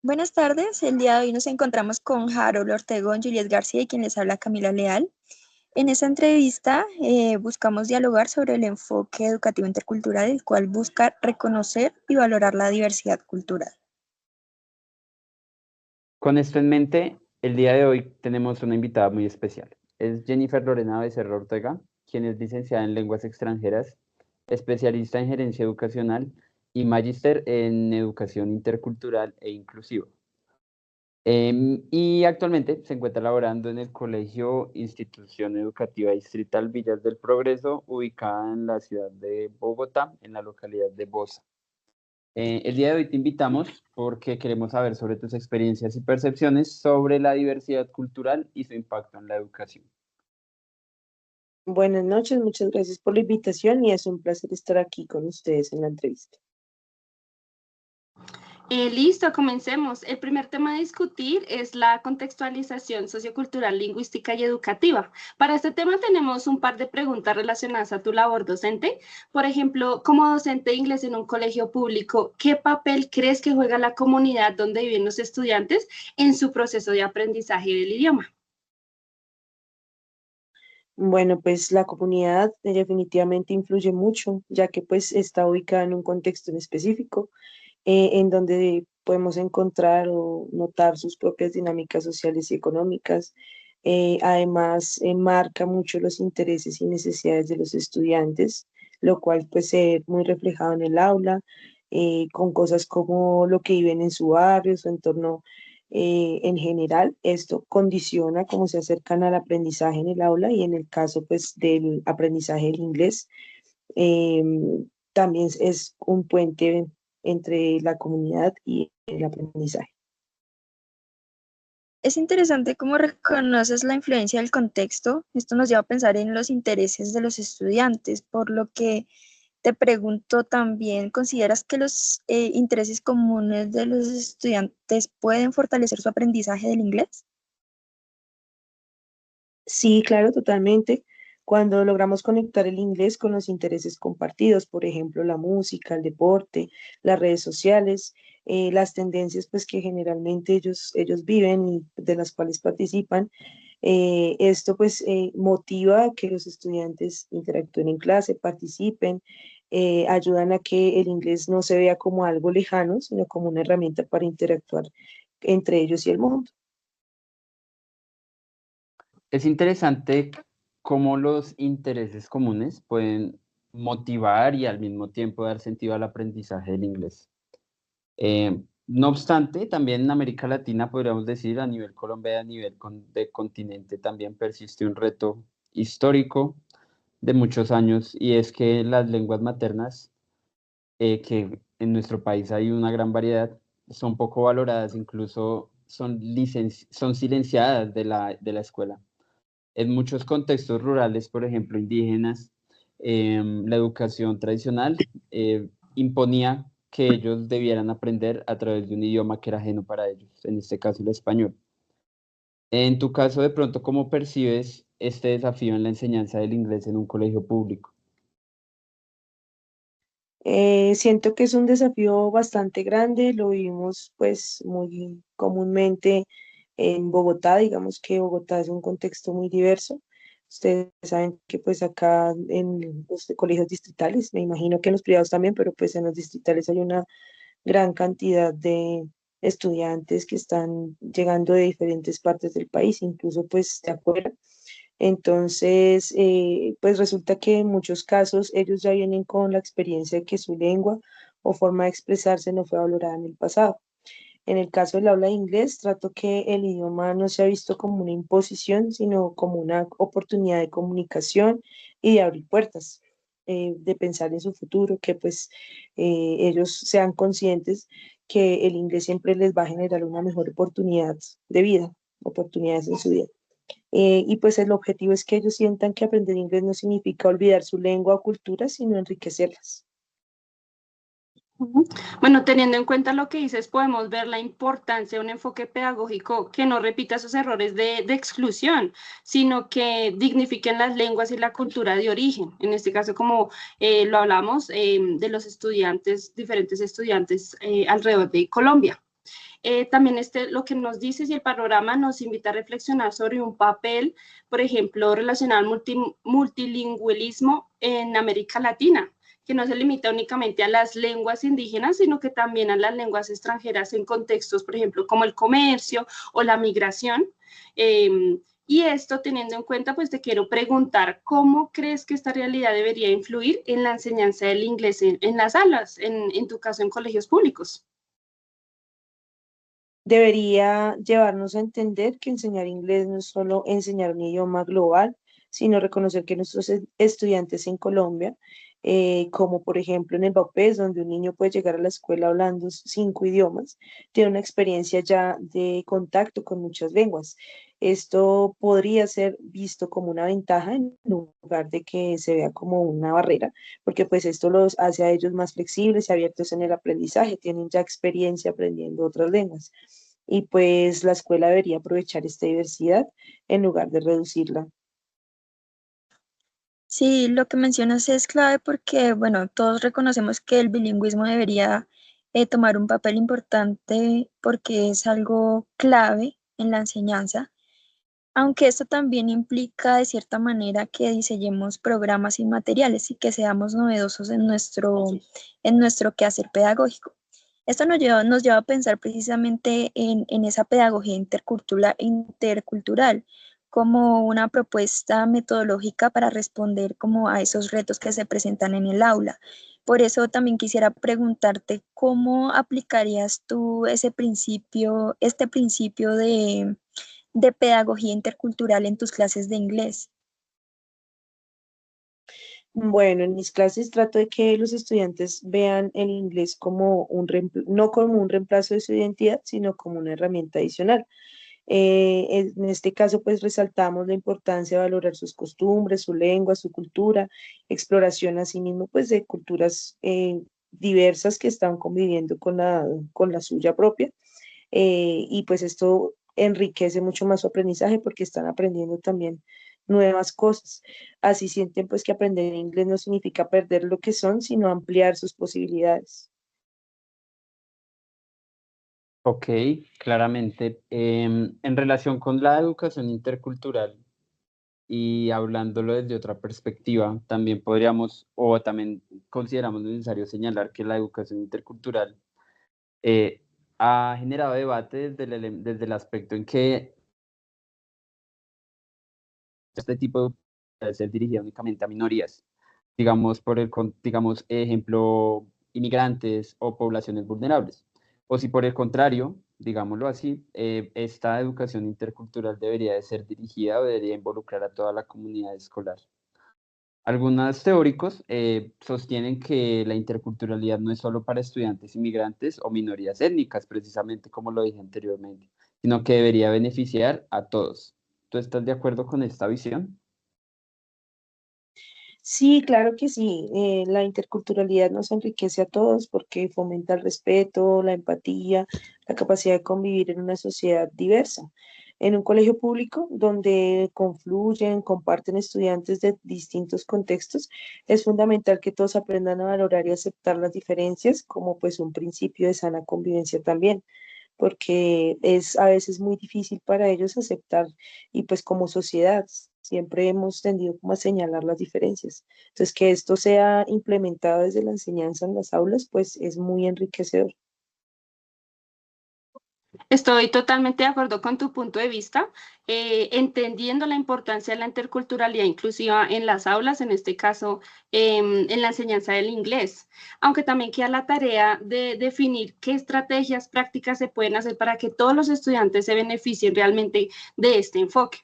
Buenas tardes, el día de hoy nos encontramos con Harold Ortegón, Juliet García y quien les habla Camila Leal. En esta entrevista buscamos dialogar sobre el enfoque educativo intercultural, el cual busca reconocer y valorar la diversidad cultural. Con esto en mente, el día de hoy tenemos una invitada muy especial. Es Jennifer Lorena Becerra Ortega, quien es licenciada en Lenguas Extranjeras, especialista en Gerencia Educacional y magíster en Educación Intercultural e Inclusiva. Y actualmente se encuentra laborando en el Colegio Institución Educativa Distrital Villas del Progreso, ubicada en la ciudad de Bogotá, en la localidad de Bosa. El día de hoy te invitamos porque queremos saber sobre tus experiencias y percepciones sobre la diversidad cultural y su impacto en la educación. Buenas noches, muchas gracias por la invitación y es un placer estar aquí con ustedes en la entrevista. Listo, comencemos. El primer tema a discutir es la contextualización sociocultural, lingüística y educativa. Para este tema tenemos un par de preguntas relacionadas a tu labor docente. Por ejemplo, como docente de inglés en un colegio público, ¿qué papel crees que juega la comunidad donde viven los estudiantes en su proceso de aprendizaje del idioma? Bueno, pues la comunidad definitivamente influye mucho, ya que pues está ubicada en un contexto en específico, en donde podemos encontrar o notar sus propias dinámicas sociales y económicas. Además, marca mucho los intereses y necesidades de los estudiantes, lo cual pues se ve muy reflejado en el aula, con cosas como lo que viven en su barrio, su entorno en general. Esto condiciona cómo se acercan al aprendizaje en el aula y en el caso pues del aprendizaje del inglés, eh, también es un puente entre la comunidad y el aprendizaje. Es interesante cómo reconoces la influencia del contexto. Esto nos lleva a pensar en los intereses de los estudiantes, por lo que te pregunto también, ¿consideras que los intereses comunes de los estudiantes pueden fortalecer su aprendizaje del inglés? Sí, claro, totalmente. Cuando logramos conectar el inglés con los intereses compartidos, por ejemplo, la música, el deporte, las redes sociales, las tendencias pues que generalmente ellos viven y de las cuales participan, esto pues motiva a que los estudiantes interactúen en clase, participen, ayudan a que el inglés no se vea como algo lejano, sino como una herramienta para interactuar entre ellos y el mundo. Es interesante cómo los intereses comunes pueden motivar y al mismo tiempo dar sentido al aprendizaje del inglés. No obstante, también en América Latina, podríamos decir, a nivel Colombia, a nivel de continente, también persiste un reto histórico de muchos años, y es que las lenguas maternas, que en nuestro país hay una gran variedad, son poco valoradas, incluso son silenciadas de la escuela. En muchos contextos rurales, por ejemplo, indígenas, la educación tradicional imponía que ellos debieran aprender a través de un idioma que era ajeno para ellos, en este caso el español. En tu caso, de pronto, ¿cómo percibes este desafío en la enseñanza del inglés en un colegio público? Siento que es un desafío bastante grande, lo vivimos pues muy comúnmente en Bogotá. Digamos que Bogotá es un contexto muy diverso. Ustedes saben que pues acá en los colegios distritales, me imagino que en los privados también, pero pues en los distritales hay una gran cantidad de estudiantes que están llegando de diferentes partes del país, incluso pues de afuera. Entonces, pues resulta que en muchos casos ellos ya vienen con la experiencia de que su lengua o forma de expresarse no fue valorada en el pasado. En el caso del habla de inglés, trato que el idioma no se ha visto como una imposición, sino como una oportunidad de comunicación y de abrir puertas, de pensar en su futuro, que pues ellos sean conscientes que el inglés siempre les va a generar una mejor oportunidad de vida, oportunidades en su vida. Y pues el objetivo es que ellos sientan que aprender inglés no significa olvidar su lengua o cultura, sino enriquecerlas. Ujú. Bueno, teniendo en cuenta lo que dices, podemos ver la importancia de un enfoque pedagógico que no repita esos errores de exclusión, sino que dignifiquen las lenguas y la cultura de origen. En este caso, como lo hablamos, de los estudiantes, diferentes estudiantes alrededor de Colombia. También lo que nos dices y el panorama nos invita a reflexionar sobre un papel, por ejemplo, relacionado al multilingüismo en América Latina, que no se limita únicamente a las lenguas indígenas, sino que también a las lenguas extranjeras en contextos, por ejemplo, como el comercio o la migración. Y esto teniendo en cuenta, pues te quiero preguntar, ¿cómo crees que esta realidad debería influir en la enseñanza del inglés en las aulas, en tu caso en colegios públicos? Debería llevarnos a entender que enseñar inglés no es solo enseñar un idioma global, sino reconocer que nuestros estudiantes en Colombia, como por ejemplo en el BAUPES, donde un niño puede llegar a la escuela hablando 5 idiomas, tiene una experiencia ya de contacto con muchas lenguas. Esto podría ser visto como una ventaja en lugar de que se vea como una barrera, porque pues esto los hace a ellos más flexibles y abiertos en el aprendizaje, tienen ya experiencia aprendiendo otras lenguas. Y pues la escuela debería aprovechar esta diversidad en lugar de reducirla. Sí, lo que mencionas es clave porque, bueno, todos reconocemos que el bilingüismo debería tomar un papel importante porque es algo clave en la enseñanza, aunque esto también implica de cierta manera que diseñemos programas y materiales y que seamos novedosos en nuestro quehacer pedagógico. Esto nos lleva a pensar precisamente en esa pedagogía intercultural como una propuesta metodológica para responder como a esos retos que se presentan en el aula. Por eso también quisiera preguntarte cómo aplicarías tú este principio de pedagogía intercultural en tus clases de inglés. Bueno, en mis clases trato de que los estudiantes vean el inglés como no como un reemplazo de su identidad, sino como una herramienta adicional. En este caso, pues resaltamos la importancia de valorar sus costumbres, su lengua, su cultura, exploración asimismo, pues de culturas diversas que están conviviendo con la suya propia. Y pues esto enriquece mucho más su aprendizaje porque están aprendiendo también nuevas cosas. Así sienten pues que aprender inglés no significa perder lo que son, sino ampliar sus posibilidades. Ok, claramente. En relación con la educación intercultural y hablándolo desde otra perspectiva, también podríamos, o también consideramos necesario señalar que la educación intercultural eh, ha generado debate desde el aspecto en que este tipo de educación debe ser dirigida únicamente a minorías, digamos, digamos, ejemplo, inmigrantes o poblaciones vulnerables. O si por el contrario, digámoslo así, esta educación intercultural debería de ser dirigida o debería involucrar a toda la comunidad escolar. Algunos teóricos sostienen que la interculturalidad no es solo para estudiantes inmigrantes o minorías étnicas, precisamente como lo dije anteriormente, sino que debería beneficiar a todos. ¿Tú estás de acuerdo con esta visión? Sí, claro que sí. La interculturalidad nos enriquece a todos porque fomenta el respeto, la empatía, la capacidad de convivir en una sociedad diversa. En un colegio público donde confluyen, comparten estudiantes de distintos contextos, es fundamental que todos aprendan a valorar y aceptar las diferencias como pues un principio de sana convivencia también, porque es a veces muy difícil para ellos aceptar y pues como sociedad siempre hemos tendido como a señalar las diferencias. Entonces, que esto sea implementado desde la enseñanza en las aulas, pues es muy enriquecedor. Estoy totalmente de acuerdo con tu punto de vista, entendiendo la importancia de la interculturalidad inclusiva en las aulas, en este caso en la enseñanza del inglés, aunque también queda la tarea de definir qué estrategias prácticas se pueden hacer para que todos los estudiantes se beneficien realmente de este enfoque.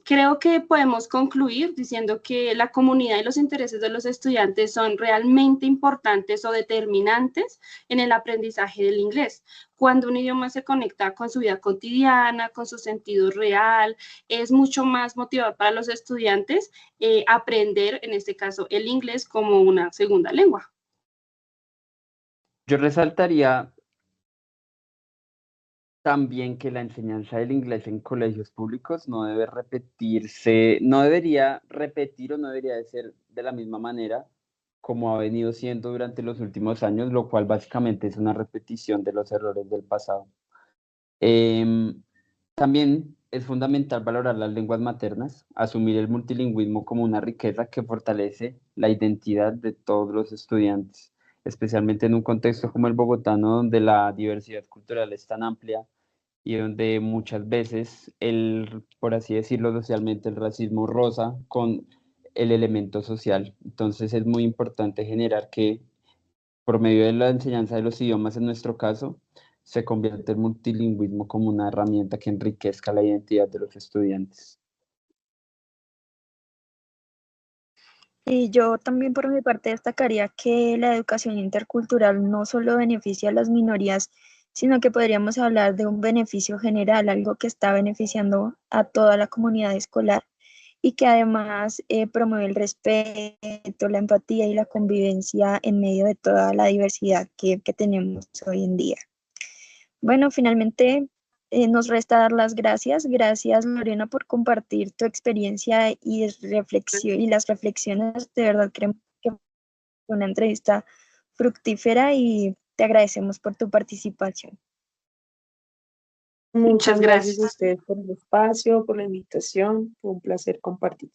Creo que podemos concluir diciendo que la comunidad y los intereses de los estudiantes son realmente importantes o determinantes en el aprendizaje del inglés. Cuando un idioma se conecta con su vida cotidiana, con su sentido real, es mucho más motivador para los estudiantes aprender, en este caso, el inglés como una segunda lengua. Yo resaltaría también que la enseñanza del inglés en colegios públicos no debe repetirse, no debería repetir o no debería de ser de la misma manera como ha venido siendo durante los últimos años, lo cual básicamente es una repetición de los errores del pasado. También es fundamental valorar las lenguas maternas, asumir el multilingüismo como una riqueza que fortalece la identidad de todos los estudiantes, especialmente en un contexto como el bogotano, donde la diversidad cultural es tan amplia y donde muchas veces por así decirlo socialmente, el racismo roza con el elemento social. Entonces es muy importante generar que por medio de la enseñanza de los idiomas en nuestro caso, se convierte el multilingüismo como una herramienta que enriquezca la identidad de los estudiantes. Y yo también por mi parte destacaría que la educación intercultural no solo beneficia a las minorías, sino que podríamos hablar de un beneficio general, algo que está beneficiando a toda la comunidad escolar y que además promueve el respeto, la empatía y la convivencia en medio de toda la diversidad que tenemos hoy en día. Bueno, finalmente nos resta dar las gracias. Gracias, Lorena, por compartir tu experiencia y reflexión y las reflexiones. De verdad, creo que fue una entrevista fructífera y te agradecemos por tu participación. Muchas gracias a gracias. ustedes por el espacio, por la invitación. Fue un placer compartir.